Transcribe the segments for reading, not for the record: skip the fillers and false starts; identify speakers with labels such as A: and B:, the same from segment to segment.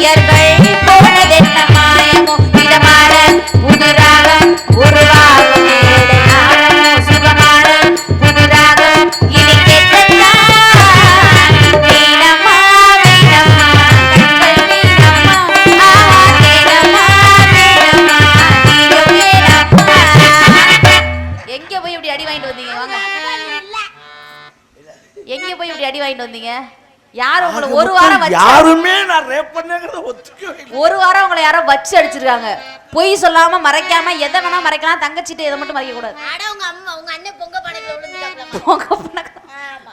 A: உயர்கள் போனதென்ன மாயமோ இதமான புதுராகம் உருவாகும் சுகமான புதுராகம் இனி கேட்டா வீணம்மா வீணம்மா வீணம்மா எங்க போய் இப்படி அடி வாங்கிட்டு வந்தீங்க வாங்க எங்க போய் இப்படி அடி வாங்கிட்டு வந்தீங்க யார் உங்களை ஒரு வாரம்
B: யாருமே நான் ரேப் பண்ணேங்கறத ஒத்துக்கவே
A: ஒரு வாரம் உங்களை யாரோ வச்சு அடிச்சிருக்காங்க பொய் சொல்லாம மறைக்காம எதை வேணா மறைக்கலாம் தங்கச்சிட்டு எதை மட்டும் மறைக்க கூடாது
C: அட உங்க அம்மா உங்க அண்ணன் பொங்க பானைக்குள்ள விழுந்துட்டாங்க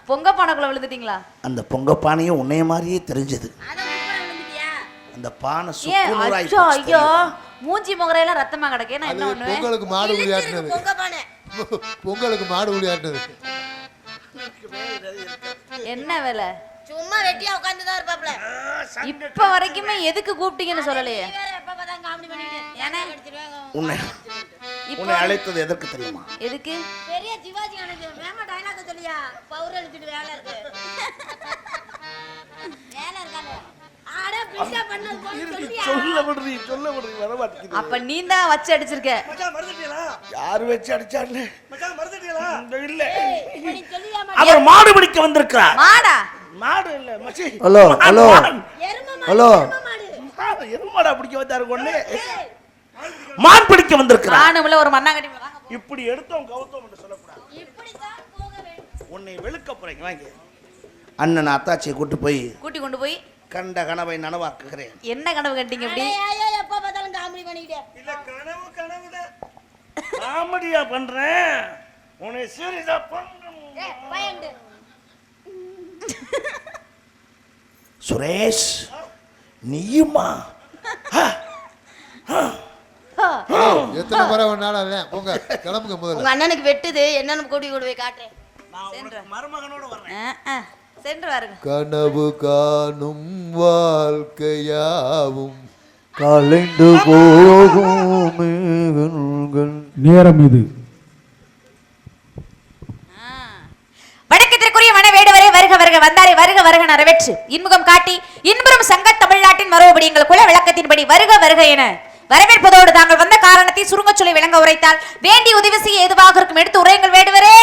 A: பொங்க பானைக்குள்ள விழுந்துட்டீங்களா
B: அந்த பொங்க பானையும் உன்னைய மாதிரியே தெரிஞ்சது
C: அத உள்ள விழுந்துட்டியா
B: அந்த பானை
A: சுக்குநூறாய் போச்சு ஐயோ மூஞ்சி முகரையெல்லாம் ரத்தமா கிடக்கு நான் என்ன பண்ணுவேன்
D: பொங்கலுக்கு மாடு உளியாட்டது
C: பொங்க பானை
D: பொங்கலுக்கு மாடு உளியாட்டது
A: என்ன வேலை
C: சும்மா வெட்டியா உட்கார்ந்து தான் இருப்பாப்ல
A: இப்ப வரைக்குமே எதுக்கு கூப்பிட்டீங்கன்னு சொல்லலையே
C: வேற எப்ப பார்த்தா காமெடி பண்ணிட்டு
A: ஏனே
B: உன்னை அழைத்தது எதற்கு தெரியுமா
A: எதுக்கு
C: பெரிய சிவாஜி கணக்கு வேமா டயலாக் சொல்லியா பவர் எழுதிட்டு வேலை இருக்கு வேலை இருக்கானே ஆட பிச்சா பண்ணது போய்
B: சொல்ல விடுறீ வர மாட்டேங்குது
A: அப்ப நீ தான் வச்சு அடிச்சிருக்க
E: மச்சான் மறந்துட்டீங்களா
B: யார் வச்சு அடிச்சானே
E: மச்சான் மறந்துட்டீங்களா
B: இல்ல
C: இப்ப நீ சொல்லியா
B: அவர் மாடு பிடிக்க வந்திருக்கிறார்
A: மாடா
B: மாடு இல்ல மச்சி
D: ஹலோ ஹலோ
C: எருமை
D: ஹலோ
C: மாடு
B: எருமாடா பிடிக்க வந்தாரு கொண்டு மான் பிடிக்க வந்திருக்கிறார்
A: நானும் ஒரு மண்ணாங்கட்டி வாங்க
B: இப்படி எடுத்தோம் கவுத்தோம் என்று சொல்லக்கூடாது
C: இப்படி தான் போக வேண்டும்
B: உன்னை வெளுக்க போறீங்க வாங்க அண்ணன் அத்தாச்சியை கூட்டி போய்
A: கூட்டி கொண்டு போய்
B: கண்ட கனவை நனவாக்குகிறேன்
A: என்ன கனவு கண்டீங்க இப்படி
C: ஐயோ எப்ப பார்த்தாலும் காமெடி பண்ணிட்டே
E: இல்ல கனவுதான்
B: காமெடியா பண்றேன் உன்னை சீரியஸா பண்றேன்
C: பயந்து
B: சுரேஷ் நீயுமா
D: எத்தனை முறை வேணாலும் போங்க கிளம்புங்க முதல்ல
C: உங்க அண்ணனுக்கு வெட்டுது என்னன்னு கூட்டி கொண்டு போய் காட்டுறேன்
B: மருமகனோட வர்றேன்
A: சென்று வாருங்க
D: கனவு காணும் வாழ்க்கையாவும் கலைந்து போகும்
F: நேரம் இது
A: வணக்கத்திற்குரிய மனவேடுவரை வருக வருக வந்தாரை வருக வருக நிறைவேற்று இன்முகம் காட்டி இன்புறும் சங்க தமிழ்நாட்டின் மறுபடி எங்கள் குல விளக்கத்தின்படி வருக வருக என வரவேற்பதோடு தாங்கள் வந்த காரணத்தை சுருங்க சொல்லி விளங்க உரைத்தால் வேண்டி உதவி செய்ய எதுவாக இருக்கும் எடுத்து உரையுங்கள் வேடுவரே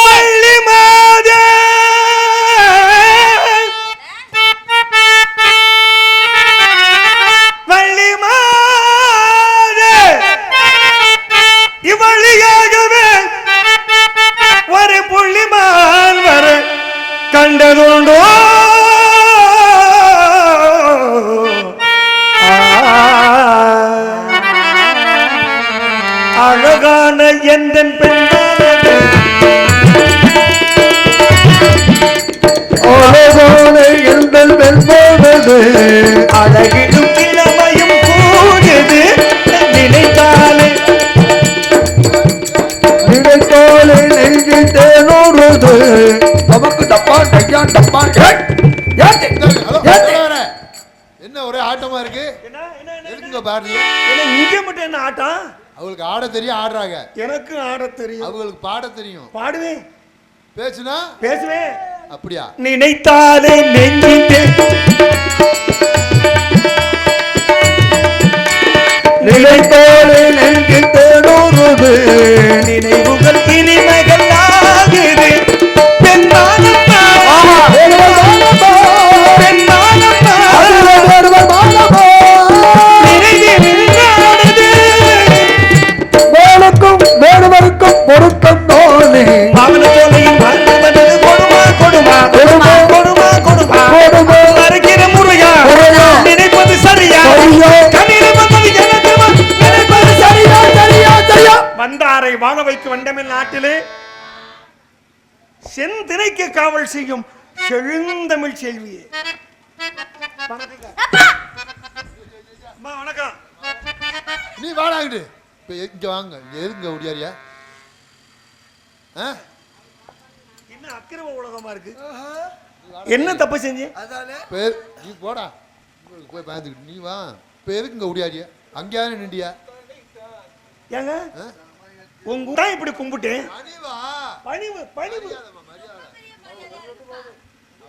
E: இவழியாகவே ஒரு புள்ளிமான் வர கண்டதுண்டோ அழகான எந்த பெண்ணானது
D: அழகான எந்த பெண்ணானது
E: அழகிலும் இளமையும் கூடுது நினைத்தாலே
D: நினைத்தாலே நெஞ்சிட்டேனோடுது நமக்கு டப்பா டையா டப்பா என்ன ஒரே ஆட்டமா இருக்கு எதுக்குங்க பாடுறீங்க
E: இங்க மட்டும் என்ன ஆட்டம்
D: அவங்களுக்கு ஆட தெரியும் ஆடுறாங்க
E: எனக்கு ஆட தெரியும்
D: அவங்களுக்கு பாட தெரியும்
E: பாடுவேன்
D: பேசுனா
E: பேசுவேன்
D: அப்படியா
E: நினைத்தாலே நெஞ்சிட்டே
D: நினைத்தாலே நெஞ்சிட்டேனோடுது
E: நினைவுகள் இனிமைகள் ஆகுது பெண்ணானம்மா
D: வேடுவருக்கும் பொருத்தம் தோனே
E: மாமனத்தோலையும் வாழ்ந்தவனது கொடுமா கொடுமா கொடுமா கொடுமா கொடுமா கொடுமா அரைக்கிற முறையா நினைப்பது சரியா கண்ணில் வந்தது எனக்கு நினைப்பது சரியா சரியா சரியா வந்தாரை வாழ வைக்க வண்டமில் நாட்டிலே செந்தினைக்கு காவல் செய்யும் செழுந்தமிழ் செல்வியே வணக்கம்
D: நீ வாடாங்கிட்டு இப்ப இங்க வாங்க எதுங்க ஒடியாரியா
E: என்ன அக்கிரம உலகமா இருக்கு என்ன தப்பு செஞ்சு
D: நீ போடா போய் பயந்துக்கிட்டு நீ வா இப்ப எதுக்குங்க ஒடியாரியா அங்கேயானே நின்றியா
E: ஏங்க உங்க கூட இப்படி கும்பிட்டேன் பணிவு பணிவு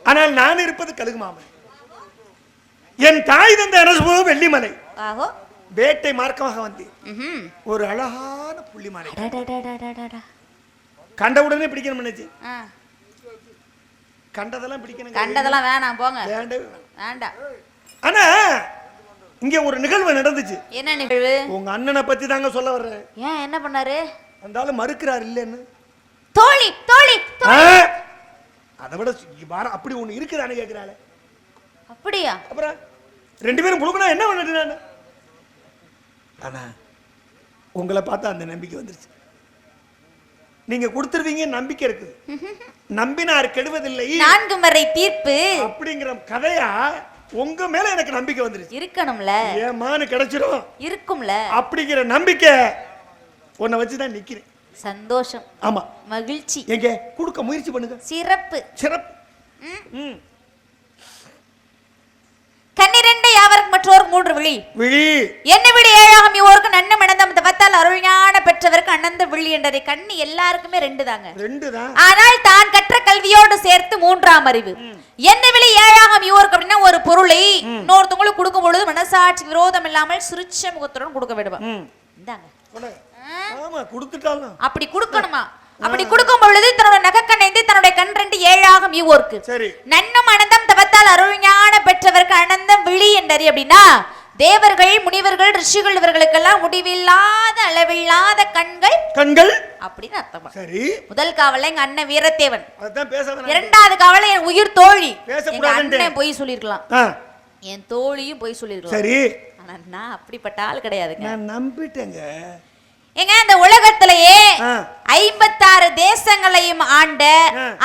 E: ஆனால் நான் இருப்பது கழுகு மாமன் என் தாய் தந்த அரசு வெள்ளிமலை
A: ஆஹோ
E: வேட்டை மார்க்கமாக வந்தேன்.
A: ம்ஹும்.
E: ஒரு அழகான புள்ளிமலை
A: அடடடடடடடா.
E: கண்ட உடனே பிடிக்கணும் நினைச்சு
A: ஆ,
E: கண்டதெல்லாம் பிடிக்கணும்
A: கண்டதெல்லாம் வேணாம் போங்க,
E: வேண்டவே வேணாம்.
A: வேண்டாம்.
E: ஆனா இங்க ஒரு நிகழ்வு நடந்துச்சு.
A: என்ன நிகழ்வு?
E: உங்க அண்ணனை பத்தி தாங்க சொல்ல வர்றேன்.
A: ஏன் என்ன பண்ணாரு?
E: அந்த மறுக்கிறார் இல்லன்னு.
A: தோழி தோழி
E: அதை விட வார அப்படி ஒண்ணு இருக்குதானே கேட்கிறாள்.
A: அப்படியா?
E: அப்புறம் ரெண்டு பேரும் புழுக்கணும் என்ன பண்ணிட்டு நான். ஆனா உங்களை பார்த்தா அந்த நம்பிக்கை வந்துருச்சு. நீங்க கொடுத்துருவீங்க நம்பிக்கை இருக்குது. நம்பினார் கெடுவதில்லை
A: 4 முறை தீர்ப்பு
E: அப்படிங்கிற கதையா உங்க மேல எனக்கு நம்பிக்கை வந்துருச்சு.
A: இருக்கணும்ல,
E: ஏமானு கிடைச்சிரும்
A: இருக்கும்ல
E: அப்படிங்கிற நம்பிக்கை உன்னை வச்சுதான் நிக்கிறேன்.
A: சந்தோஷம்,
E: ஆமா
A: மகிழ்ச்சி,
E: எங்க கொடுக்க முயற்சி பண்ணுங்க.
A: சிறப்பு.
E: சிறப்பு.
A: கண்ணிரண்டு யாவருக்கு மற்றோர் 3 விழி
E: விழி
A: என்ன விழி ஏழாகம் இவோருக்கு நன்னும் இணந்தம் தவத்தால் அருள்ஞான பெற்றவருக்கு அனந்த விழி என்றதை. கண்ணு எல்லாருக்குமே 2 தாங்க.
E: 2 தான்.
A: ஆனால் தான் கற்ற கல்வியோடு சேர்த்து 3ஆம் அறிவு. என்ன விழி ஏழாகம் இவோருக்கு அப்படின்னா ஒரு பொருளை இன்னொருத்தவங்களுக்கு கொடுக்கும் பொழுது மனசாட்சி விரோதம் இல்லாமல் சிரிச்ச முகத்துடன் கொடுக்க விடுவான். இந்தாங்க.
E: ஆமா கொடுத்துட்டாலும்
A: அப்படி கொடுக்கணுமா? அப்படி கொடுக்கும் பொழுது தன்னோட நகக்கண்ணைந்து தன்னுடைய கண் 2 ஏழாகும் ஈவோருக்கு
E: சரி
A: நன்னும் அனந்தம் தவத்தால் அருள்ஞான பெற்றவருக்கு அனந்தம் விழி என்றறி. அப்படின்னா தேவர்கள் முனிவர்கள் ரிஷிகள் இவர்களுக்கெல்லாம் முடிவில்லாத அளவில்லாத கண்கள்
E: கண்கள்
A: அப்படின்னு அர்த்தமா.
E: சரி
A: முதல் காவலை எங்க அண்ணன் வீரத்தேவன்,
E: அதான் பேச வேணாம்.
A: 2வது காவலை என் உயிர் தோழி. எங்க
E: பேசக்கூடாதுன்னு
A: அண்ணன் போய் சொல்லிருக்கலாம், என் தோழியும் போய் சொல்லிருக்கலாம்.
E: சரி
A: ஆனா நான் அப்படிப்பட்ட ஆள் கிடையாதுங்க.
E: நான் நம்பிட்டேங்க.
A: எங்க இந்த உலகத்திலேயே 56 தேசங்களையும் ஆண்ட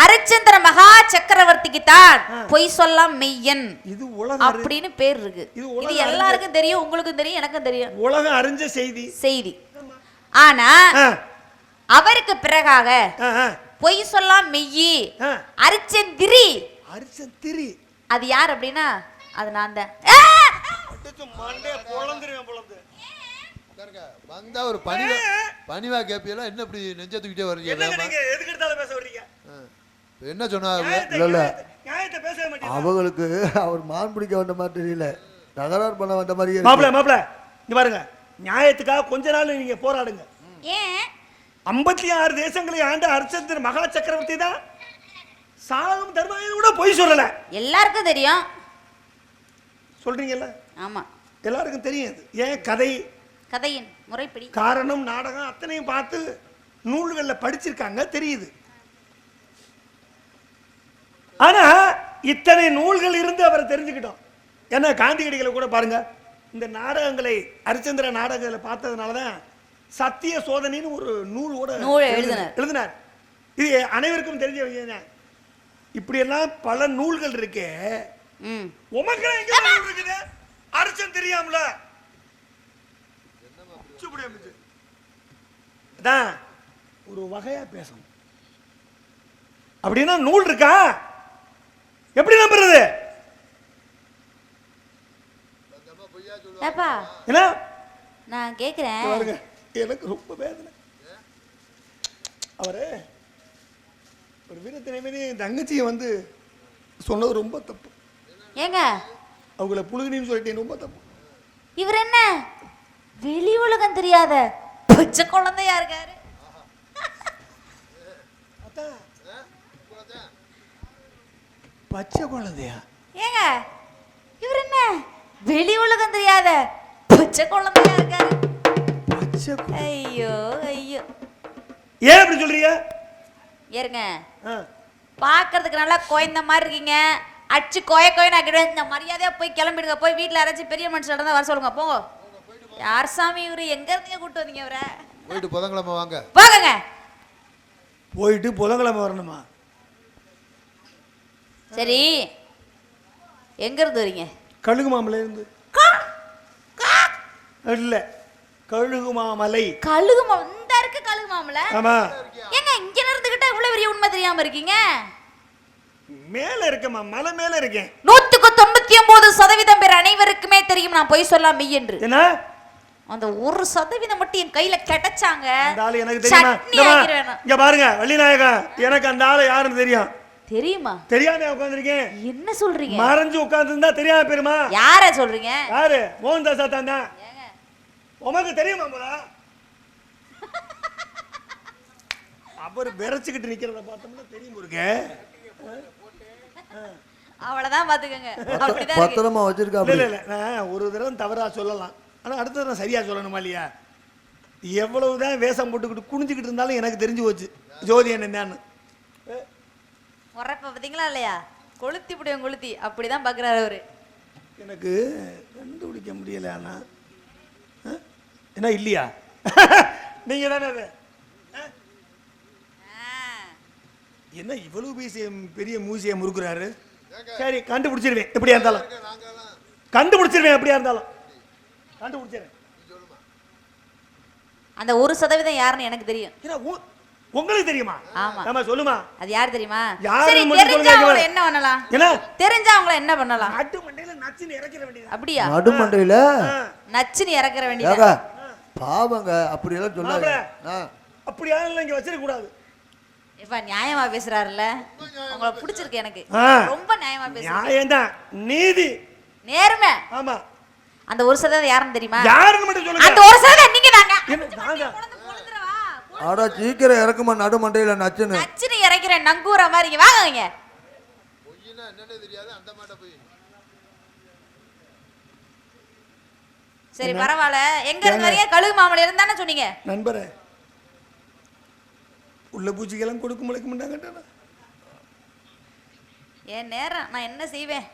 A: அரிச்சந்திர மகா சக்கரவர்த்திக்கு தான் பொய் சொல்லாம் மெய்யன்
E: இது உலகம்
A: அப்படின்னு பேர் இருக்கு. இது எல்லாருக்கும் தெரியும், உங்களுக்கும் தெரியும், எனக்கும் தெரியும்.
E: உலகம் அறிஞ்ச செய்தி. ஆனா
A: அவருக்கு பிறகாக பொய் சொல்லாம் மெய்யி அரிச்சந்திரி. அது யார் அப்படின்னா அது நான் தான்.
D: வந்தா ஒரு பணிவா கேப்பியெல்லாம் என்ன இப்படி நெஞ்ச தூக்கிட்டே வர்றீங்க? என்ன சொன்னாங்க?
F: இல்ல அவங்களுக்கு அவர் மான் பிடிக்க வந்த மாதிரி தெரியல, தகராறு பண்ண வந்த மாதிரி.
E: மாப்பிள இங்க பாருங்க, நியாயத்துக்காக கொஞ்ச நாள் நீங்க போராடுங்க.
A: ஏன்
E: 56 தேசங்களை ஆண்ட அரிச்சந்திர மகா சக்கரவர்த்தி தான் சாகம் தர்மம் கூட பொய் சொல்லல.
A: எல்லாருக்கும் தெரியும்.
E: சொல்றீங்கல்ல?
A: ஆமா
E: எல்லாருக்கும் தெரியும். ஏன்
A: கதையின் முறைப்படி
E: காரணம் நாடகம் அத்தனையும் பார்த்து நூல்கள்ல படிச்சிருக்காங்க, தெரியுது. ஆனா இத்தனை நூல்கள் இருந்து அவரை தெரிஞ்சுக்கிட்டோம். ஏன்னா காந்தியடிகளை கூட பாருங்க, இந்த நாடகங்களை அரிச்சந்திர நாடகங்களை பார்த்ததுனாலதான் சத்திய சோதனைன்னு ஒரு நூலோட எழுதினார். இது அனைவருக்கும் தெரிஞ்ச விஷயம். இப்படி எல்லாம் பல நூல்கள் இருக்கு. உமக்கு எங்க இருக்குது அரிச்சன் தெரியாமல? ஒரு வகையா பேசணும் அப்படின்னா நூல் இருக்கா? எப்படி நம்புறது? என்ன
A: நான் கேக்குறேன்,
E: எனக்கு ரொம்ப வேதனை. அவரு ஒரு வீரத்தினை தங்கச்சியை வந்து சொன்னது ரொம்ப தப்பு.
A: ஏங்க
E: அவங்கள புழுகினின்னு சொல்லிட்டேன், ரொம்ப தப்பு.
A: இவர் என்ன வெளி உலகம் தெரியாத பச்சை குழந்தையா இருக்காரு?
E: பச்சை குழந்தையா?
A: ஏங்க இவர் என்ன வெளி உலகம் தெரியாத பச்சை குழந்தையா இருக்காரு? ஐயோ ஐயோ,
E: ஏன் அப்படி சொல்றீங்க?
A: ஏறுங்க, பாக்குறதுக்கு நல்லா கோயந்த மாதிரி இருக்கீங்க. அச்சு கோயன்னு ஆக்கிடுவேன். இந்த மரியாதையா போய் கிளம்பிடுங்க. போய் வீட்டுல அரைச்சி பெரிய மனுஷன் இருந்தா வர சொல்லுங்க. போங்க. யார் சாமி இவரு? எங்க இருந்தீங்க கூட்டு வந்தீங்க இவரை?
D: போயிட்டு புதன்கிழமை வாங்க.
A: போங்க.
E: போயிட்டு புதன்கிழமை வரணுமா?
A: சரி, எங்க இருந்து வரீங்க?
E: கழுகு மாமலை இருந்து. இல்ல, கழுகு மாமலை.
A: கழுகு இந்த இருக்கு கழுகு மாமலை.
E: ஆமா.
A: ஏங்க இங்க இருந்துகிட்ட இவ்வளவு பெரிய உண்மை தெரியாம இருக்கீங்க?
E: மேல இருக்கமா, மலை மேல இருக்கேன்.
A: 199% பேர் அனைவருக்குமே தெரியும் நான் பொய் சொல்லாம் மெய் என்று.
E: என்ன
A: அந்த 1% மட்டும் என் கையில கிடைச்சாங்க.
E: அந்த ஆளு எனக்கு தெரியுமா? இங்க பாருங்க வள்ளிநாயகா, எனக்கு அந்த ஆளு யாருன்னு தெரியும்.
A: தெரியுமா?
B: தெரியாம உட்கார்ந்திருக்கேன்.
A: என்ன சொல்றீங்க?
B: மறைஞ்சு உட்கார்ந்திருந்தா தெரியாம பெருமா?
A: யார சொல்றீங்க?
B: யாரு? மோகன்தாஸ் தான். உமக்கு தெரியுமா போதா? அவர் விரைச்சுக்கிட்டு நிக்கிறத பார்த்தோம்னா தெரியும் இருக்கு.
A: அவ்வளவுதான் பாத்துக்கங்க. அப்படிதான் இருக்கு.
F: பத்திரமா வச்சிருக்கா.
B: இல்ல இல்ல நான் ஒரு தடவை தவறா சொல்லலாம், ஆனா அடுத்த தடவை சரியா சொல்லணுமா இல்லையா? எவ்வளவுதான் வேஷம் போட்டுக்கிட்டு குனிஞ்சுக்கிட்டு இருந்தாலும் எனக்கு தெரிஞ்சு போச்சு ஜோதி என்னன்னு.
A: உரப்ப பாத்தீங்களா இல்லையா? கொளுத்தி புடியும் கொளுத்தி அப்படிதான் பாக்குறாரு அவரு.
B: எனக்கு கண்டுபிடிக்க முடியல. ஆனா என்ன இல்லையா? நீங்க தானே அது என்ன இவ்வளவு பெரிய மியூசியம் இருக்கிறாரு? சரி கண்டுபிடிச்சிருவேன் எப்படியா இருந்தாலும், கண்டுபிடிச்சிருவேன் எப்படியா இருந்தாலும் கண்டுபிடிச்சிருவேன்.
A: அந்த 1% யாருன்னு எனக்கு தெரியும்.
B: உங்களுக்கு தெரியுமா?
A: ஆமா.
B: நம்ம சொல்லுமா
A: அது யார் தெரியுமா?
B: யாரு
A: சரி
B: மட்டும்
A: தெரிஞ்சா
B: சொல்லுங்க.
A: அவங்கள என்ன பண்ணலாம்?
B: என்ன
A: தெரிஞ்சா அவங்கள என்ன பண்ணலாம்?
B: நட்டு மண்டையில நச்சுன்னு இறக்கிற வேண்டியது.
A: அப்படியா?
F: நடுமண்டையில
A: நச்சுன்னு இறக்குற
F: ஏங்க
A: வேண்டியது.
F: பாவங்க அப்படியெல்லாம் சொல்லாத.
B: அப்படி யாரும் இங்க வச்சிருக்க கூடாது.
A: இப்ப நியாயமா பேசுறாருல்ல, உங்களை பிடிச்சிருக்கு எனக்கு. ரொம்ப நியாயமா பேசுறீங்க.
B: நியாயம் தான், நீதி,
A: நேர்மை.
B: ஆமா.
A: அந்த 1% யாருன்னு தெரியுமா?
B: யாருன்னு மட்டும் சொல்லுங்க.
A: அந்த 1% நீங்க தாங்க.
B: நாங்க
F: ஆடா சீக்கிரம் இறக்குமா நடுமண்டையில நச்சுன்னு.
A: நச்சுன்னு இறக்கிற நங்கூர மாதிரி இங்க வாங்குவீங்க. சரி பரவாயில்ல. எங்க இருந்து வரீங்க? கழுகு மாமலை இருந்தானே சொன்னீங்க.
B: நண்பரே, உள்ள பூச்சிக்கெல்லாம் கொடுக்க முளைக்க மாட்டாங்க.
A: என் நேரம் நான் என்ன செய்வேன்?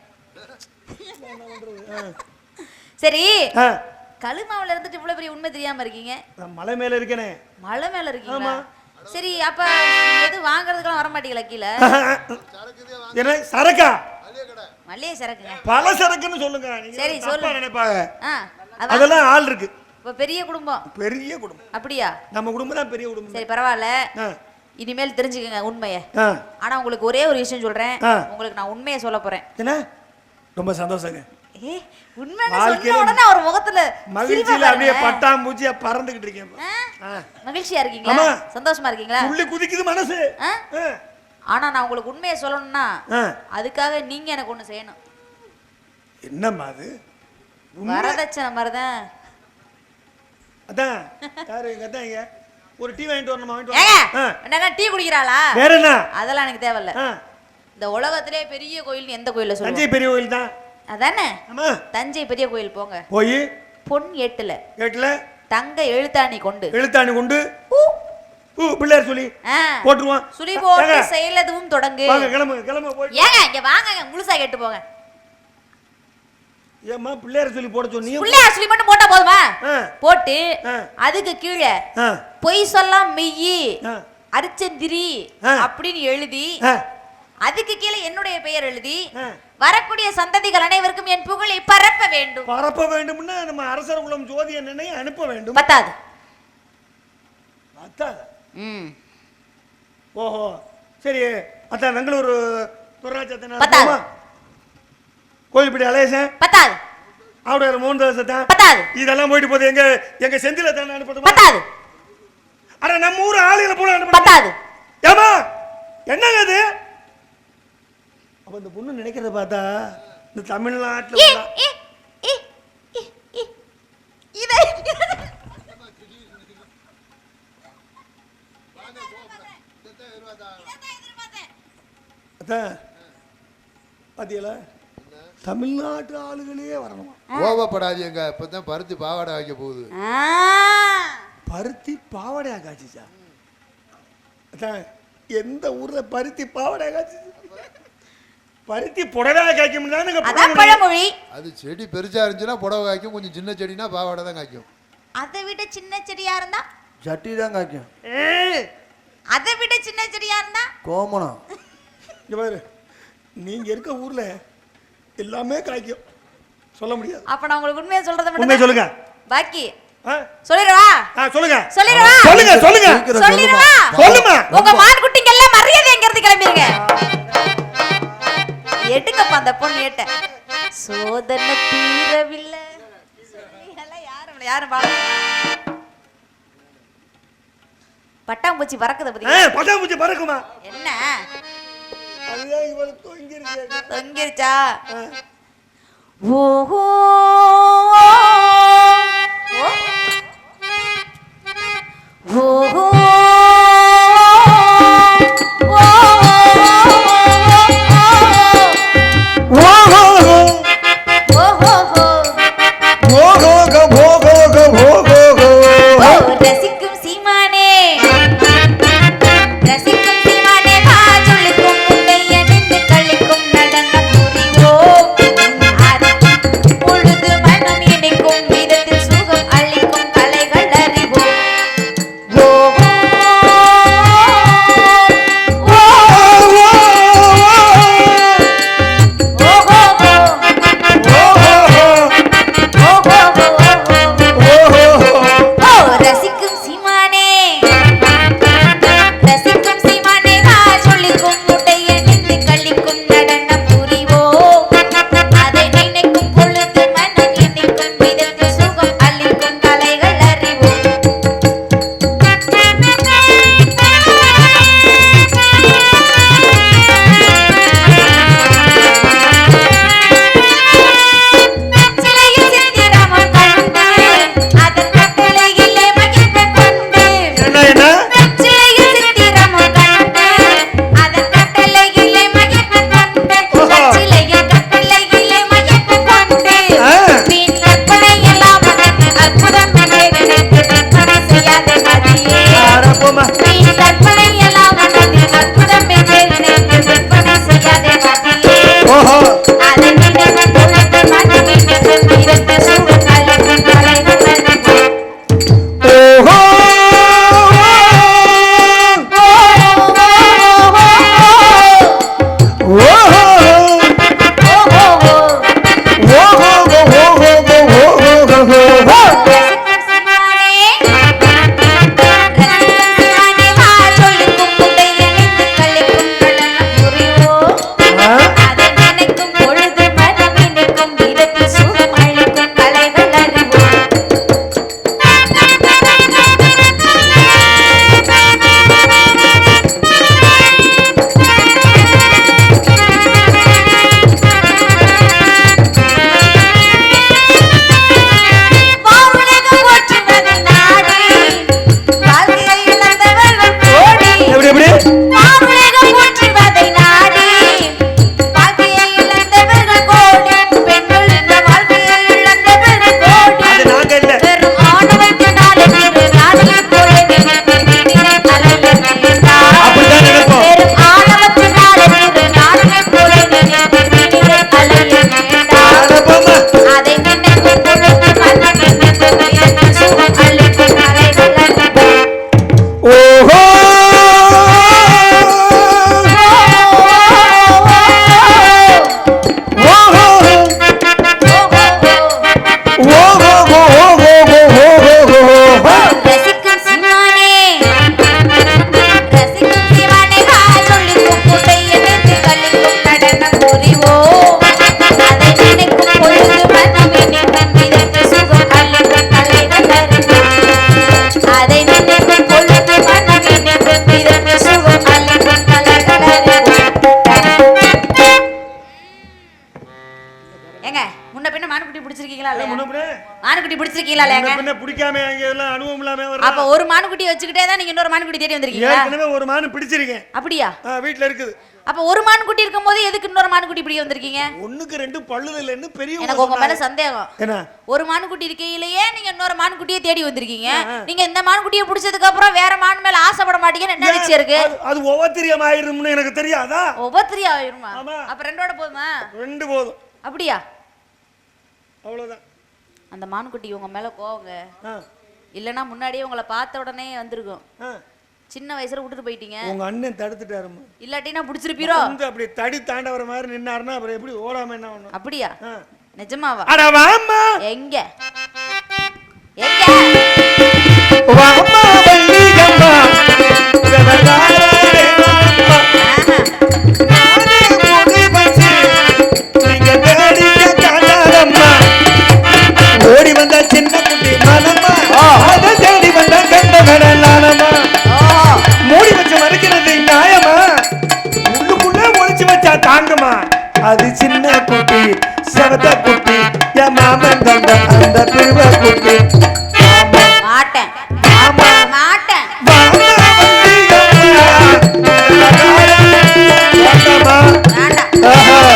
A: சரி கழுமாவில இருந்துட்டு இவ்வளவு பெரிய உண்மை தெரியாம இருக்கீங்க.
B: நான் மலை மேல இருக்கேனே.
A: மலை மேல இருக்கீங்களா? சரி அப்ப எது வாங்குறதுக்கெல்லாம் வர மாட்டீங்களா கீழே?
B: என்ன சரக்கா?
A: மல்லிகை சரக்குங்க.
B: பல சரக்குன்னு சொல்லுங்க.
A: சரி சொல்லு.
B: நினைப்பாங்க
A: அதெல்லாம்
B: ஆள் இருக்கு.
A: இப்ப பெரிய குடும்பம்.
B: பெரிய குடும்பம்.
A: அப்படியா?
B: நம்ம குடும்பம் தான் பெரிய குடும்பம்.
A: சரி பரவாயில்ல. இனிமேல் தெரிஞ்சுக்கங்க உண்மையை. ஆனா உங்களுக்கு ஒரே ஒரு விஷயம் சொல்றேன். உங்களுக்கு நான் உண்மையை சொல்ல போறேன்.
B: என்ன? ரொம்ப சந்தோஷங்க.
A: உண்மை சொன்ன உடனே அவர் முகத்துல
B: மகிழ்ச்சியில அப்படியே பட்டாம்பூச்சியா பறந்துகிட்டு இருக்கேன்.
A: மகிழ்ச்சியா இருக்கீங்களா? சந்தோஷமா இருக்கீங்களா?
B: உள்ளே குதிக்குது மனசு.
A: ஆனா நான் உங்களுக்கு உண்மையை சொல்லணும்னா அதுக்காக நீங்க எனக்கு ஒண்ணு செய்யணும்.
B: என்னம்மா அது?
A: வரதட்சணை மாதிரிதான்.
B: அதான் யாரு கத்தாங்க? ஒரு டீ வாங்கிட்டு வரணுமா?
A: என்ன டீ குடிக்கிறாளா?
B: வேற என்ன?
A: அதெல்லாம் எனக்கு தேவையில்ல. இந்த உலகத்திலே பெரிய கோயில் எந்த கோயில்ல சொல்லுங்க?
B: தஞ்சை பெரிய கோயில் தான்.
A: அதானே?
B: ஆமா.
A: தஞ்சை பெரிய கோயில் போங்க.
B: போய்
A: பொன் ஏட்டுல தங்க எழுத்தாணி கொண்டு
B: பிள்ளையார் சொல்லி போட்டுருவான்.
A: சுழி போட்டு செயலதுவும் தொடங்கு.
B: வாங்க கிளம்பு கிளம்பு போய்.
A: ஏங்க இங்க வாங்க முழுசா கேட்டு போங்க.
B: ஏம்மா பிள்ளையார் சொல்லி போட சொன்னீங்க?
A: பிள்ளையார் சொல்லி மட்டும் போட்டா போதுமா? போட்டு அதுக்கு கீழே பொய் சொல்லாம் மெய்யி அரிச்சந்திரி அப்படின்னு எழுதி அதுக்கு கீழே என்னுடைய பெயர் எழுதி வரக்கூடிய சந்ததிகள் அனைவருக்கும் என் புகழை பரப்ப வேண்டும்.
B: பரப்ப வேண்டும்னா நம்ம அரசர் குலம் ஜோதி என்னை அனுப்ப வேண்டும்.
A: பத்தாது.
B: பத்தாது. ஓஹோ சரி. அதான் பெங்களூர் துராட்சத்தை கோயில்படி அலேசன் பத்தாது. அவருடைய 3 வருஷத்தான் பத்தாது. இதெல்லாம் போயிட்டு போகுது. எங்க செந்தில தானே அனுப்பட்டும். பத்தாது. அட நம்ம ஊர் ஆளுகளை போல அனுப்ப பத்தாது. ஏமா என்னங்க அது? அப்ப இந்த பொண்ணு நினைக்கிறத பார்த்தா இந்த தமிழ்நாட்டுல பாத்தீங்களா தமிழ்நாட்டு ஆளுகளே வரணும்.
D: கோபப்படாதீங்க. இப்பதான் பருத்தி பாவாடை வைக்க போகுது.
B: பருத்தி பாவாடையா காய்ச்சிச்சா? எந்த ஊர்ல பருத்தி பாவாடையா காய்ச்சி? பருத்தி புடவை காய்க்கும்.
D: அது செடி பெருசா இருந்துச்சுன்னா புடவை காய்க்கும். கொஞ்சம் சின்ன செடினா பாவாடை தான் காய்க்கும்.
A: அதை விட சின்ன செடியா இருந்தா
F: சட்டி தான் காய்க்கும்.
A: அதை விட சின்ன செடியா இருந்தா
F: கோமணம்.
B: நீங்க இருக்க ஊர்ல எல்லாமே காய்க்கும். சொல்ல முடியாது.
A: அப்ப நான் உங்களுக்கு உண்மையை சொல்றத மட்டும்
B: உண்மையை சொல்லுங்க.
A: பாக்கி சொல்லிரவா?
B: சொல்லுங்க
A: சொல்லிரவா?
B: சொல்லுங்க சொல்லுங்க
A: சொல்லிரவா?
B: சொல்லுமா.
A: உங்க மான் குட்டிங்க எல்லாம் மரியாதை எங்க இருந்து கிளம்பிருங்க. எடுங்கப்பா அந்த பொண்ணு ஏட்ட. சோதனை தீரவில்லை. யாரும் பாருங்க. பட்டாம்பூச்சி பறக்குது பாத்தீங்களா?
B: பட்டாம்பூச்சி பறக்குமா?
A: என்ன
B: அதுதான் இவரு தொங்கிருச்சு.
A: தொங்கிருச்சா? ஓஹோ ஓஹோ ரசிக்கும் சீமானே ரசிக்கும் சீமானே வாஜொலிக்கும் முட்டைய நின்று கழிக்கும் நடனம் புரிவோம் பொழுது மனம் இணைக்கும் விதத்தில் சுகம் அளிக்கும் கலைகள் அறிவோம் ஓஹோ ரசிக்கும் சீமானே ரசிக்கும் சீமானே வாஜொலிக்கும் முட்டைய நின்று கழிக்கும் நடனம் புரிவோம் அதை நினைக்கும் பொழுது மனம் இணைக்கும் விதத்தில் சுகம் அளிக்கும் கலைகள் அறிவோம் சிலையில் சித்திரமும் கண்டு அதன் கட்டளையிலே மகிழ்ந்து கொண்டு
B: என்ன
A: சிலையில் சித்திரமும் கண்டு அதன் கட்டளையிலே மகிழ்ந்து கொண்டு சிலையில் கட்டளையிலே மகிழ்ந்து கொண்டு வீண் கற்பனை எல்லாம் அதற்கு அற்புதம் என்றே நினைத்து கற்பனை செய்யாத மதியே வீண் கற்பனை எல்லாம் அதற்கு அற்புதம் என்றே நினைத்து கற்பனை செய்யாத மதியே அதை நினைக்கும் பொழுது மனம் இணைக்கும் இருந்த சுகம் அளிக்கும் கலைகள் அறிவோம் ரசிக்கும் சீமானே ரசிக்கும் சீமானே வாஜொலிக்கும் முட்டைய நின்று கழிக்கும் நடனம் புரிவோம் அதை நினைக்கும் பொழுது மனம் இணைக்கும் விதத்தில் சுகம் அளிக்கும் கலைகள் அறிவோம் வானுலகம் போற்றுவதை நாடி வாழ்க்கையை இழந்தவர்கள் கோடி
B: எப்படி எப்படி
A: வானுலகம் போற்றுவதை நாடி வாழ்க்கையை இழந்தவர்கள் கோடி பெண்கள் இந்த வாழ்க்கையை இழந்தவர்கள் கோடி
B: அது நாங்க இல்ல
A: வெறும் ஆணவத்தினாலே திரு நாடியை போல நினைத்து வீணிலே தலையை நினைத்தார்.
B: அப்படிதான் நினைப்போம்.
A: வெறும் ஆணவத்தினாலே திரு நாடியை போல நினைத்து வீணிலே தலையை நினைத்தார். அதை நினைக்கும் பொழுது மனம் நினைக்கும் வியந்து சுகம் அளிக்கும் கலைகள் அறிவோம்.
B: ஓஹோ
A: ரசிக்கும் சீமானே ரசிக்கும் சீமானே வாஜொலிக்கும் முட்டைய நின்று கழிக்கும் நடனம் புரிவோம் அதை நினைக்கும் பொழுது மனம் இணைக்கும் விதத்தில் சுகம் அளிக்கும் கலைகள் அறிவோம் அதை நினைக்கும் பொழுது மனம் இணைக்கும் விதத்தில் சுகம் அளிக்கும் கலைகள் அறிவோம் ஏங்க முன்ன பின்ன மானுக்குட்டி பிடிச்சிருக்கீங்களா இல்லையா மானுக்குட்டி பிடிச்சிருக்கீங்களா இல்லையாங்க
B: பின்ன பிடிக்காம அங்க எல்லாம் அனுபவம் இல்லாம
A: அப்ப ஒரு மானுக்குட்டியை வச்சுக்கிட்டே தான் நீங்க இன்னொரு மானுக்குட்டி தேடி வந்திருக்கீங்களா
B: ஏற்கனவே ஒரு மானு பிடிச்சிருக்கேன்
A: அப்படியா
B: வீட்டுல இருக்குது.
A: அப்ப ஒரு மானுக்குட்டி இருக்கும்போது எதுக்கு இன்னொரு மானுக்குட்டி பிடிக்க வந்திருக்கீங்க
B: ஒண்ணுக்கு ரெண்டு பல்லு இல்லைன்னு பெரிய
A: எனக்கு உங்க மேல சந்தேகம்
B: என்ன
A: ஒரு மானுக்குட்டி இருக்கையிலேயே நீங்க இன்னொரு மானுக்குட்டியை தேடி வந்திருக்கீங்க நீங்க இந்த மானுக்குட்டியை பிடிச்சதுக்கு அப்புறம் வேற மான் மேல ஆசைப்பட மாட்டீங்கன்னு என்ன நிச்சயம் இருக்கு
B: அது ஒவ்வொருத்தரியம் ஆயிரும்னு எனக்கு தெரியாதா?
A: ஒவ்வொருத்தரி ஆயிருமா
B: ஆமா.
A: அப்ப ரெண்டோட போதுமா
B: ரெண்டு போதும்
A: அப்படியா
B: அவ்வளவுதான்.
A: அந்த மானுக்குட்டி உங்க மேல கோவங்க இல்லனா முன்னாடியே உங்களை பார்த்த உடனே வந்திருக்கும் சின்ன வயசுல விட்டுட்டு போயிட்டீங்க
B: உங்க அண்ணன் தடுத்துட்டாருமா
A: இல்லாட்டினா பிடிச்சிருப்பீரோ
B: வந்து அப்படி தடி தாண்டவர மாதிரி நின்னாருன்னா அப்புறம் எப்படி ஓடாம என்ன பண்ணும்?
A: அப்படியா நிஜமாவா
B: அட வாம்மா
A: எங்க எங்க
B: வாம்மா வள்ளியம்மா வெவகாரே வாம்மா நானே முடி வச்சு நீங்க தேடிக்க காணாதம்மா ஓடி வந்த சின்ன குட்டி மனம்மா அத தேடி வந்த கண்ட கடலானம்மா மூடி வச்சு மறைக்கிறது நியாயமா உள்ளுக்குள்ளே ஒளிச்சு
E: விட்டு
A: மாட்டேன்
E: ஆமா
A: மாட்டேன் வேண்டாம்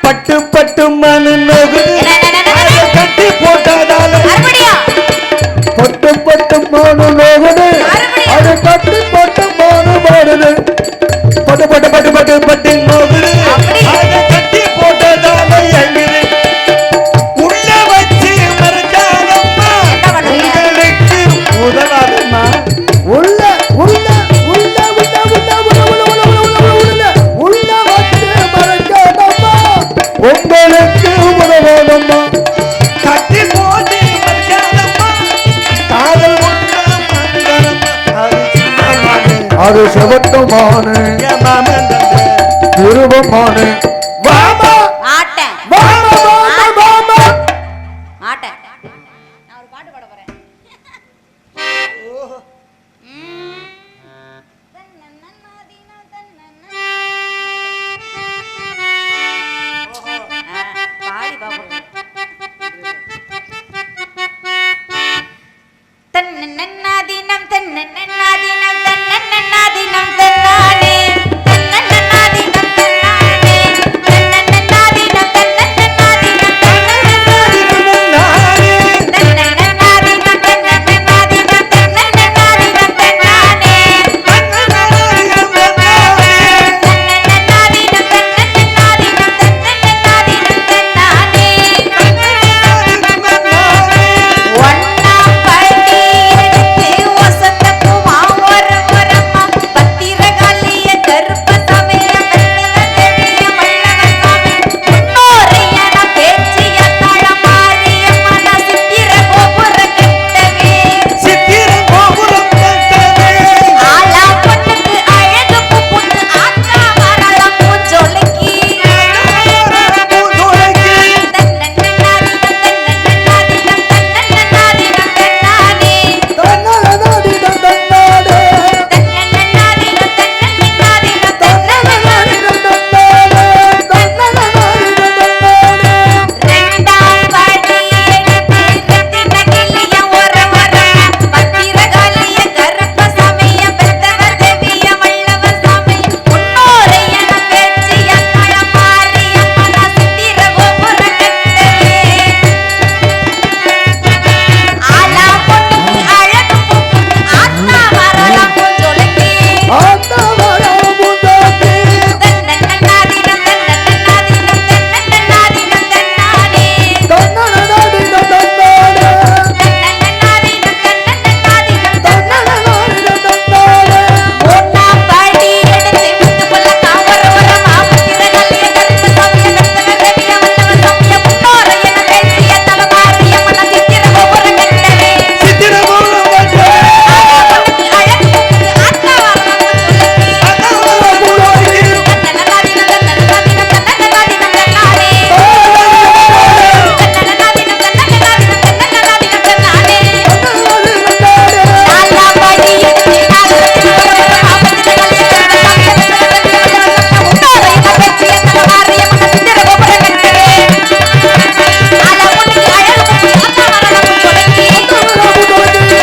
E: பட்டு பட்டு மனு நோகு கட்டி போட்டதால
F: பட்டு பட்டு மானு நோகுது அது கட்டி பட்டு மானு பாடுது
E: பட்டு பட்டு பட்டு பட்டு பட்டு நோகுது அதை கட்டி போட்டதால எங்குது உள்ள வச்சு மறைச்சாலம்மா உங்களுக்கு உதவாதம்மா
F: உள்ள உள்ள உள்ள உள்ள உள்ள உள்ள உள்ள உள்ள வந்து மறைக்காதம்மா உங்களுக்கு உதவாதம்மா
E: கட்டி போட்டு மறைச்சாலம்மா காதல் ஒன்றா
F: அது செவட்டமான நிருபமான வாமா
A: மாட்டேன்
F: வாமா வாமா வாமா
A: மாட்டேன் நான் ஒரு பாட்டு பாட போறேன் பாடி பாப்போம் தன்னன்னாதினம் தன்னன்னாதினம் தன்னன்னாதினம் தன்னானே தன்னன்னாதினம் தன்னானே தன்னன்னாதினம் தன்னன்னாதினம் தன்னன்னாதினம் தன்னன்னாதினம் தன்னன்னாதினம் தன்னன்னாதினம் தன்னானே தன்னன்னாதினம் தன்னன்னாதினம் தன்னானே ஒண்ணாம் படி எடுத்து வசந்த பூமா பத்திரகாளிய கருப்ப சமய பெரிய மல்லவசாமி முன்னோரையன பேச்சிய தளமாரியம்மன சித்திர கோபுரம் கட்டவே
E: சித்திர கோபுரம் கட்டவே
A: ஆலா பொண்ணுக்கு அழகு புண்ணு ஆத்தா வரலாம் பூஞ்சோலைக்கு
E: பூஞ்சோலைக்கு
A: தன்னன்னாதினம் தன்னன்னாதினம் தன்னன்னாதினம் தன்னானே
F: தன்னலநாதினம் தன்னானே
A: தன்னன்னாதினம் தன்னன்னாதினம் தன்னன்னாதினம் ரெண்டாம் படி எடுத்து ரத்தினகிளிய ஓரமரம் பத்திரகாளிய கருப்ப சமய பெத்தவர் தேவிய வல்லவர் சாமி முன்னோரையன பேச்சிய தளமாரியம்மன சித்திர கோபுரம் கட்டவே ஆலா பொண்ணுக்கு அழகு புண்ணு ஆத்தா வரலாம் பூஞ்சோலைக்கு
F: ஆத்தா வரா முந்தாத்தி
A: தன்னன்னாதினம் தன்னன்னாதினம் தன்னன்னாதினம் தன்னானே
F: தன்னலநாதினம் தன்னானே
A: தன்னன்னாதினம் தன்னன்னாதினம்
F: தன்னலநாதினம் தன்னானே
A: ஒண்ணாம் படி எடுத்து முத்துப்புள்ள காவரவரம் ஆபத்திரகாளிய கருப்பு சாமிய பெத்தவர் தேவிய வல்லவர் சாமிய முன்னோரையன பேச்சிய தலமாரியம்மன சித்திர கோபுரம் கட்டவே
E: சித்திர கோபுரம் கட்டவே
A: பொண்ணுக்கு அழகு புண்ணு ஆத்தா வரலாம் பூஞ்சோலைக்கு தன்னன்னாதினம் தன்னன்னாதினம் தன்னன்னாதினம் தன்னானே தன்னன்னாதினம் தன்னன்னாதினம் தன்னன்னாதினம் தன்னானே ஆலா படி எடுத்து நாகரத்தின ஓரமரம் ஆபத்திரகாளிய கருப்ப சாமிய பெத்தவர் தேவிய வல்லவர் முன்னோரையன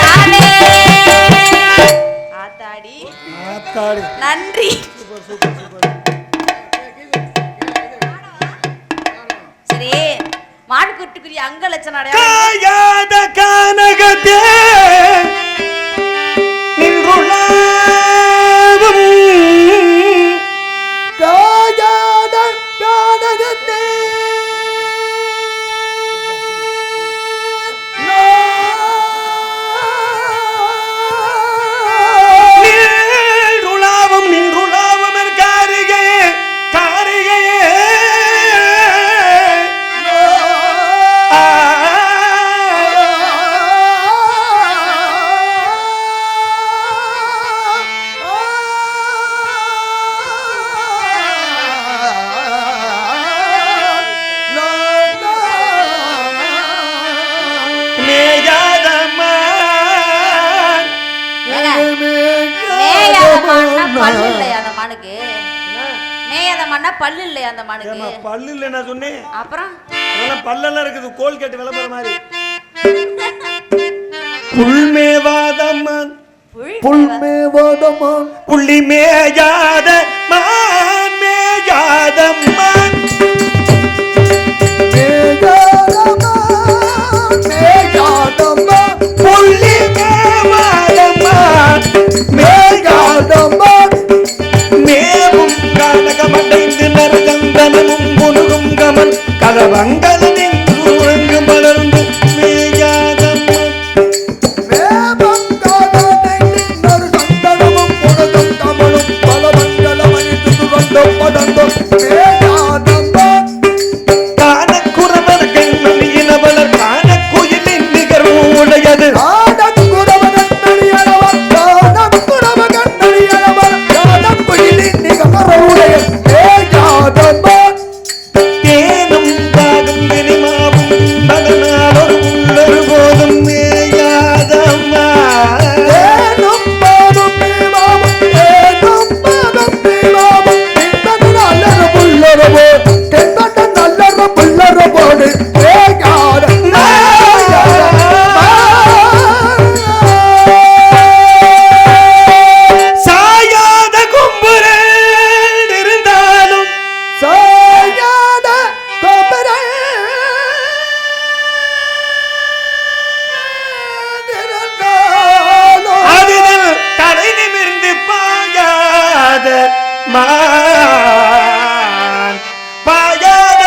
A: பேச்சிய தலமாரியம்மன சித்திர கோபுரம் கட்டவே ஆலா பொண்ணுக்கு அழகு புண்ணு ஆத்தா வரலாம் பூஞ்சோலைக்கு
B: ஆத்தாடி
A: நன்றி சரி மாடு குட்டுக்குரிய அங்க லட்சணம் அடையாளம்
E: காயாத கானகத்தே நின்றுள்ளாவும்
F: காயாத கானகத்தே
E: நின்றுள்ளாவும் நின்றுள்ளாவும் காரிகையே காரிகையே ஆ
A: மான்னா பல்லு இல்லையா அந்த மானுக்கு? மேயாத மான்னா பல்லு இல்லையா அந்த மானுக்கு?
B: பல்லு இல்லை நான் சொன்னேன்.
A: அப்புறம்
B: அதெல்லாம் பல்லெல்லாம் இருக்குது, கோல் கேட்டு விளம்பரம் மாதிரி. புல்மேவாதம்மன்
F: புல்மேவாதமான்
B: புள்ளி மேயாத மான் மேயாதம்மன்
F: மேயாதமான்
B: புள்ளி மேவாதம்மன்
F: மேயாதமான்
B: மேவும் கானகமடைந்து நரகந்தனமும் புனுகும் கமன் கதவங்கலனின் உறங்கு மலர்ந்து மேயாதம்மன் கானக்குறவர் கண்மணியினவளர் கானக்குயிலின் நிகர் உடையது தேனும் தாகும் தினிமாவும் பதனாலொரு உள்ளொரு போதும் மேயாதம்மா சாயாத கும்புரல் இருந்தாலும் அதில் தலை நிமிர்ந்து பாயாத மான் பாயாத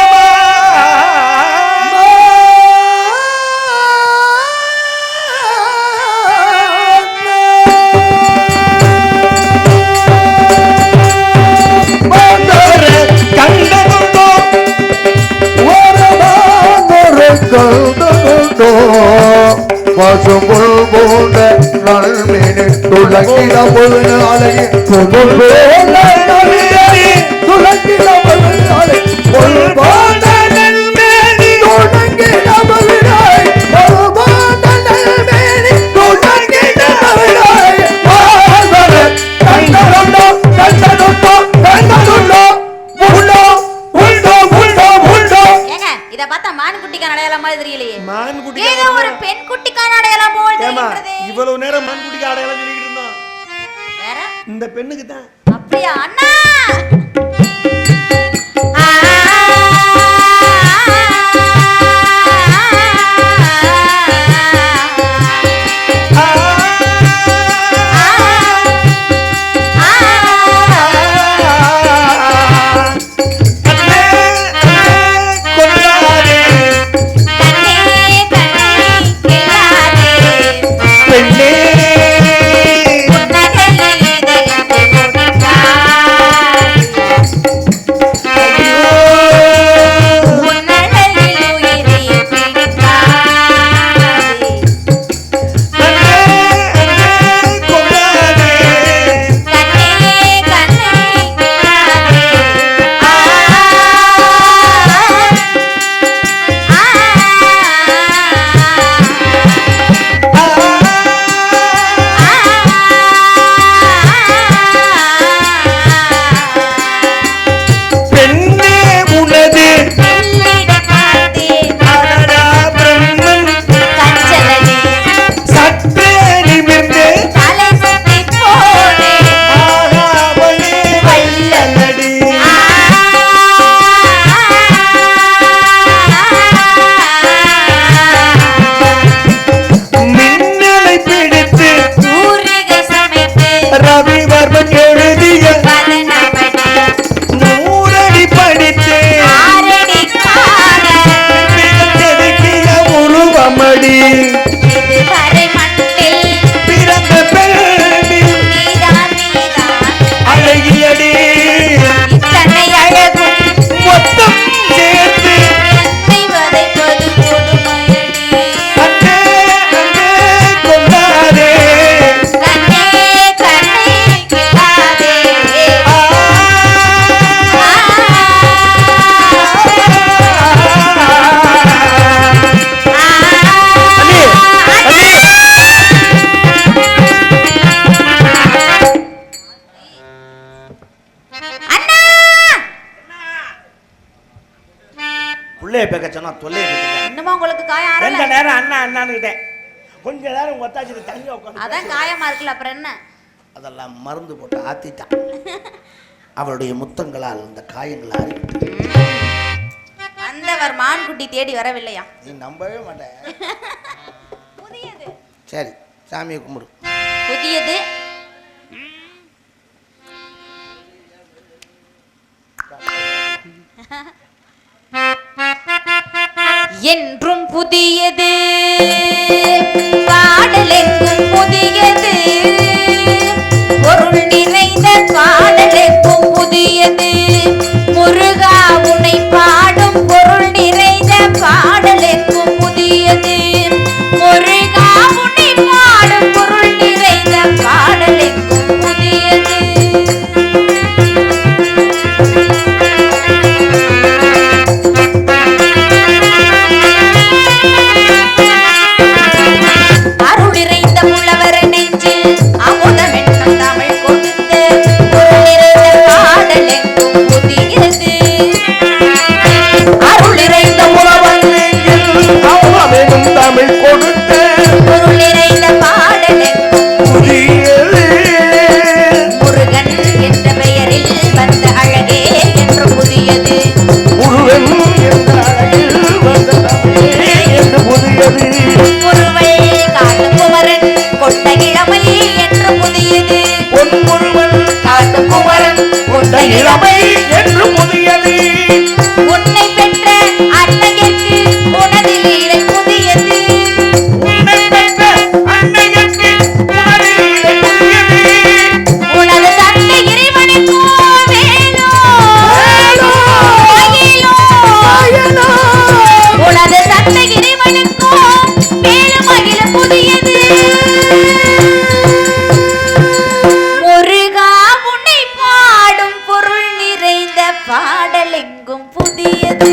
B: கண்டதுண்டோ
F: பசும்புல் போன்ற நல்மீனி துளக்கிட பொழுது அழகி பொருள் போல துளக்கிட பொழுது அழகி பொருள் போல நல்மேனி துளக்கிட பொழுதாய் பொருள் போல நல்மேனி துளக்கிட பொழுதாய் கண்டதுண்டோ கண்டதுண்டோ கண்டதுண்டோ உண்டோ உண்டோ உண்டோ உண்டோ.
A: ஏங்க இத பார்த்தா மான் குட்டிக்கான அடையாளம் மாதிரி தெரியலையே.
B: மான் குட்டி
A: ஏதோ ஒரு பெண் குட்டிக்கான அடையாளம் போல்
B: ஏமா
A: தெரிகிறது.
B: இவ்வளவு நேரம் மான் குட்டிக்கு அடையாளம் சொல்லிக்கிட்டு இருந்தோம்.
A: வேற
B: இந்த பெண்ணுக்கு தான்
A: அப்படியா அண்ணா?
B: அண்ணே
E: சொன்னா தொல்லையிட்டு
A: இன்னுமா உங்களுக்கு காயம் ஆறல?
E: ரெண்டு நேரம் அண்ணா அண்ணான்னுக்கிட்டேன். கொஞ்ச நேரம் ஒத்தாச்சிட்டு தனியா உட்காந்து
A: அதான் காயமா இருக்குல்ல, அப்புறம் என்ன?
E: அதெல்லாம் மருந்து போட்டு ஆத்திட்டான். அவளுடைய முத்தங்களால் அந்த காயங்கள் ஆறிவிட்டு.
A: அந்தவர் மான்குட்டி தேடி வரவில்லையா?
E: நீ நம்பவே மாட்டேன்.
A: புதியது.
E: சரி, சாமியை கும்பிடு.
A: புதியது. என்றும் புதியது, பாடலெங்கும் புதியது, பொருள் நிறைந்த பாடலெங்கும் புதியது, முருகா உன்னை பாடும் பொருள் நிறைந்த பாடலெங்கும் புதியது, முருகா உன்னை பாடும் பொருள் நிறைந்த பாடலெங்கும் புதியது. அருள் நிறைந்த புலவர் நெஞ்சில் அமுதம் என்னும் தமிழ் கொடுத்த பொருள் நிறைந்த பாடலெங்கும் புதியது. அருள் நிறைந்த புலவர் நெஞ்சில்
E: அமுதமெனும் தமிழ் கொடுத்த
A: பொருள் நிறைந்த பாடலெங்கும்
E: புதியது.
A: முருகன் என்ற பெயரில் வந்த அழகே என்று புதியது.
E: முருகன் என்ற அழகில் வந்த தமிழே என்று புதியது.
A: முருவல் காட்டு குமரன் கொண்ட இளமை என்று புதியது.
E: பொன்முருவன்
A: காட்டு குமரன் கொண்ட
E: இளமை
A: இளமை
E: என்று புதியது.
A: உன்னை பெற்ற அன்னையர்க்கு உனது லீலை புதியது.
E: உன்னை பெற்ற அன்னையர்க்கு உனது லீலை புதியது.
A: உனது தந்தை இறைவனுக்கோ வேலோ மயிலோ. உனது தந்தை இறைவனுக்கோ வேலும் மகிழ புதியது. முருகா உன்னை பாடும் பொருள் நிறைந்த பாடலெங்கும் புதியது.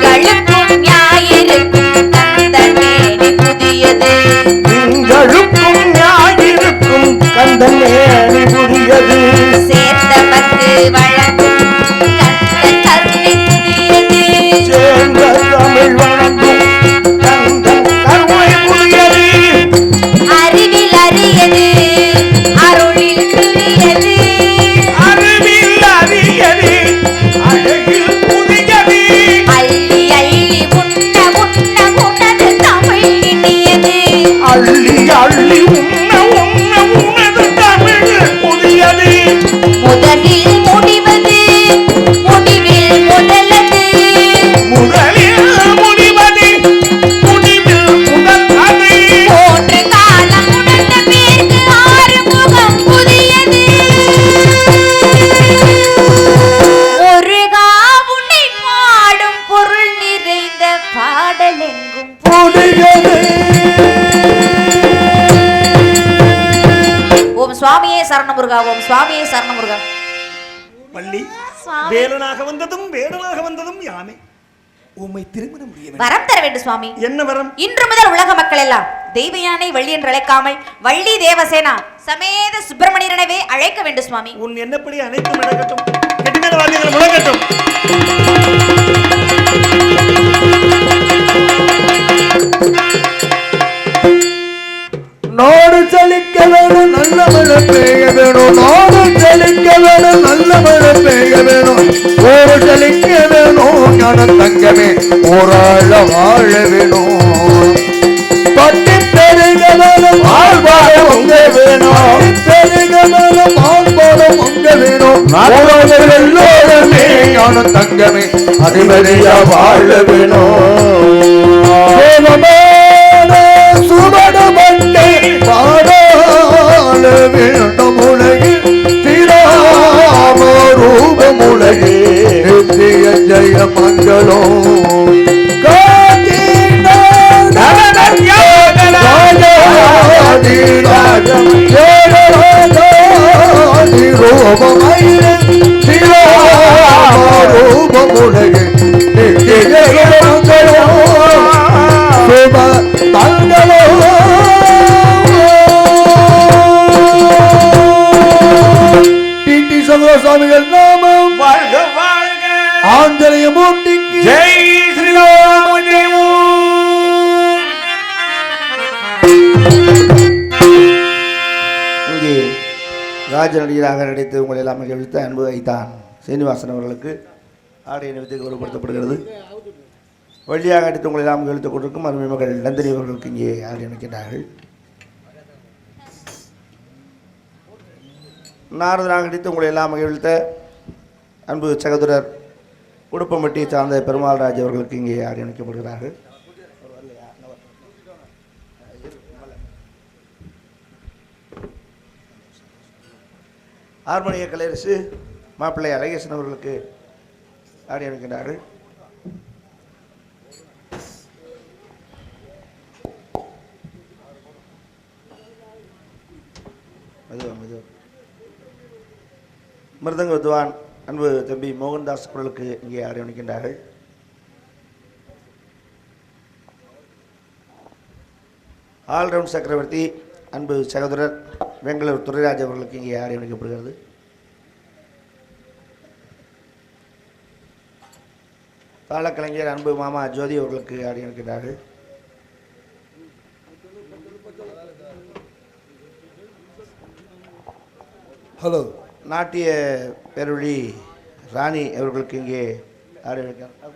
A: திங்களுக்கும் ஞாயிறுக்கும் கந்தமேனி புதியது.
E: திங்களுக்கும் ஞாயிறுக்கும் கந்தமேனி புதியது.
A: சேர்ந்தவர்க்கு வழங்கும் கந்த கருணை புதியது.
E: சேர்ந்த தமிழ் வழங்கும் கந்தன் கருணை புதியது.
A: அறிவில் அரியது, அருளில் புதியது.
E: அறிவில் அறியது, அழகில் புதியது.
A: அள்ளி அள்ளி உண்ண உண்ண உனது தமிழ் இனியது.
E: அள்ளி அள்ளி உண்ண உண்ண உனது தமிழ் புதியது.
A: முதலில் முடிவது, முடிவில் முதலது.
E: முதலில் முடிவது, முடிவில் முதல்வது.
A: மூன்று காலம் உணர்ந்த பேருக்கு ஆறு முகம் புதியது. முருகா உன்னை பாடும் பொருள் நிறைந்த பாடலெங்கும்
E: புதியது.
A: ஓம் சுவாமியே சரணமுருகா, ஓம் சுவாமியே சரணமுருகா.
B: பள்ளி
A: சுவாமி.
B: வேலனாக வந்ததும் வேடனாக வந்ததும் யாமே உம்மை திருமணம் முடிய வேண்டும்.
A: வரம் தர வேண்டும் சுவாமி.
B: என்ன வரம்?
A: இன்று முதல் உலக மக்கள் எல்லாம் தெய்வ யானை வள்ளி என்று அழைக்காமல் வள்ளி தேவசேனா சமேத சுப்பிரமணியனவே அழைக்க வேண்டும் சுவாமி.
B: உன் என்னப்படி அனைத்தும் நடக்கட்டும். கெட்டிமேல வாத்தியங்கள் முழங்கட்டும்.
F: நாடு செழிக்க வேணும், நல்ல மழை பெய்ய வேணும். நாடு செழிக்க வேணும், நல்ல மழை பெய்ய வேணும். ஊரு செழிக்க வேணும், ஞான தங்கமே ஊராள வாழ வேணும். பட்டி பெருக வேணும், வாழ்வாழ உங்க வேணும். பெருக வேணும், வாழ்வாழ உங்க வேணும். ஊராளர்கள் எல்லோருமே ஞான தங்கமே அதிபதியா வாழ வேணும். சுவடுமண்டை பாடாள வேண்டும் உலகில் திராம ரூபம் உலகில் நித்திய ஜெய மங்களம். ரூபம் உலகில் நித்திய ஜெய மங்களம். சுப மங்களம். டி. சங்கரசாமி ஆஞ்சநேயமூர்த்திக்கு
E: ஜெய் ஸ்ரீராம ஜெயம்.
G: இங்கே ராஜ நடிகராக நடித்து உங்களை எல்லாம் மகிழ்வித்த அன்பு ஐத்தான் சீனிவாசன் அவர்களுக்கு ஆடை அணிவித்து கௌரவப்படுத்தப்படுகிறது. வழியாக அடித்து உங்களை எல்லாம் மகிழ்த்துக் கொண்டிருக்கும் அருமை மகள் நந்தினி அவர்களுக்கு இங்கே ஆடை அணிக்கின்றார்கள். நாரதராக அடித்து உங்களை எல்லாம் மகிழ்வித்த அன்பு சகோதரர் உடுப்பம்பட்டியை சார்ந்த பெருமாள் ராஜ் அவர்களுக்கு இங்கே ஆடை அணிக்கப்படுகிறார்கள். ஹார்மோனிய கலையரசு மாப்பிள்ளை அழகேசன் அவர்களுக்கு ஆடி அணிக்கின்றார்கள். மிருதங்க வித்வான் அன்பு தம்பி மோகன்தாஸ் அவர்களுக்கு இங்கே ஆடி அணிக்கின்றார்கள். ஆல்ரவுண்ட் சக்கரவர்த்தி அன்பு சகோதரர் பெங்களூர் துரைராஜ் அவர்களுக்கு இங்கே ஆடி அணிக்கப்படுகிறது. தாளக்கலைஞர் அன்பு மாமா ஜோதி அவர்களுக்கு ஆடி அணிக்கின்றார்கள்.
D: ஹலோ
G: நாட்டிய பேரொழி ராணி அவர்களுக்கு இங்கே ஆடி அணிக்கிறார்.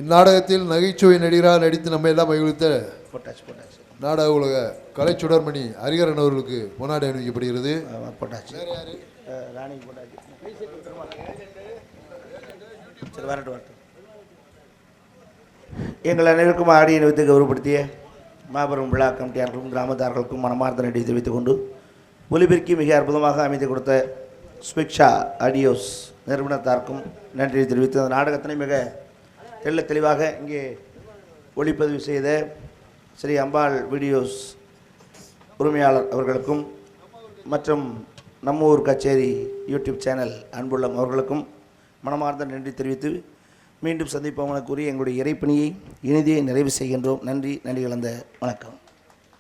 D: இந்நாடகத்தில் நகைச்சுவை நடிகராக நடித்து நம்ம எல்லாம் மகிழ்வித்த
G: போட்டாச்சு
D: நாடக உலக கலை சுடர்மணி ஹரிகரன் அவர்களுக்கு பொன்னாடை அணிவிக்கப்படுகிறது.
G: போட்டாச்சு ராணி போட்டாச்சு. சரி வரட்டும். எங்கள் அனைவருக்கும் ஆடி அணிவித்து கௌரவப்படுத்திய மாபெரும் விழா கமிட்டியார்களுக்கும் கிராமத்தார்களுக்கும் மனமார்ந்த நன்றி தெரிவித்துக் கொண்டு ஒலிபெருக்கி மிக அற்புதமாக அமைத்து கொடுத்த ஸ்பிக்ஷா ஆடியோஸ் நிறுவனத்தாருக்கும் நன்றி தெரிவித்து அந்த நாடகத்தினை மிக தெளிவாக இங்கே ஒளிப்பதிவு செய்த ஸ்ரீ அம்பாள் வீடியோஸ் உரிமையாளர் அவர்களுக்கும் மற்றும் நம்ம ஊர் கச்சேரி யூடியூப் சேனல் அன்புள்ளம் அவர்களுக்கும் மனமார்ந்த நன்றி தெரிவித்து மீண்டும் சந்திப்போம் என கூறி எங்களுடைய இறைப்பணியை இனிதே நிறைவு செய்கின்றோம். நன்றி கலந்த வணக்கம்.